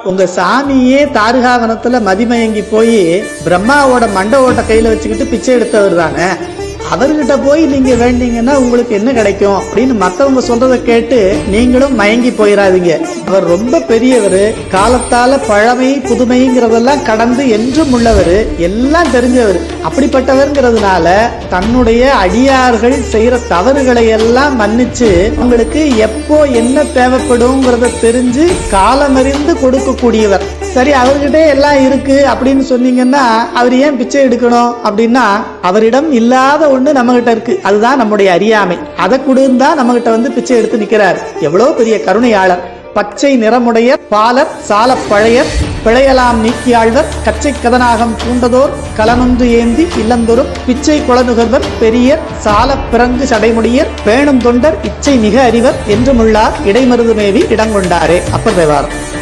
உங்க சாமியே தாருகாவனத்துல மதிமயங்கி போய் பிரம்மாவோட மண்ட ஓட்ட கையில வச்சுக்கிட்டு பிச்சை எடுத்தவர் தானே, அவர்கிட்ட போய் நீங்க வேண்டீங்கன்னா உங்களுக்கு என்ன கிடைக்கும் அப்படின்னு மத்தவங்க சொல்றதை கேட்டு நீங்களும் மயங்கி போயிடாதீங்க. அவர் ரொம்ப பெரியவர், காலத்தால பழமை புதுமைங்கிறதெல்லாம் கடந்து என்றும் உள்ளவர், எல்லாம் தெரிஞ்சவர். அப்படிப்பட்டவர்ங்கிறதுனால தன்னுடைய அடியார்கள் செய்யற தவறுகளை எல்லாம் மன்னிச்சு உங்களுக்கு எப்போ என்ன தேவைப்படுங்கிறத தெரிஞ்சு காலமறிந்து கொடுக்கக்கூடியவர். சரி, அவர்கிட்ட எல்லாம் இருக்கு அப்படின்னு சொன்னீங்கன்னா அவர் ஏன் பிச்சை எடுக்கணும் அப்படின்னா, அவரிடம் இல்லாத ஒண்ணு நம்ம கிட்ட இருக்கு, அதுதான் நம்முடைய அறியாமை. அதை கொடுந்தா நம்ம கிட்ட வந்து பிச்சை எடுத்து நிக்கிறார். எவ்வளவு பெரிய கருணையாளர்! பச்சை நிறமுடைய பாலர் சால பழையர் பிழையலாம் நீக்கியாழ்வர் கச்சை கதனாகம் பூண்டதோர் கலனொன்று ஏந்தி இல்லந்தொரும் பிச்சை குளநுகர்வர் பெரியர் சால பிறங்கு சடைமுடியர் பேணும் தொண்டர் இச்சை மிக அறிவர் என்றுமுள்ளார் இடைமருது மேவி இடங்கொண்டாரே. அப்பர் தேவாரம்.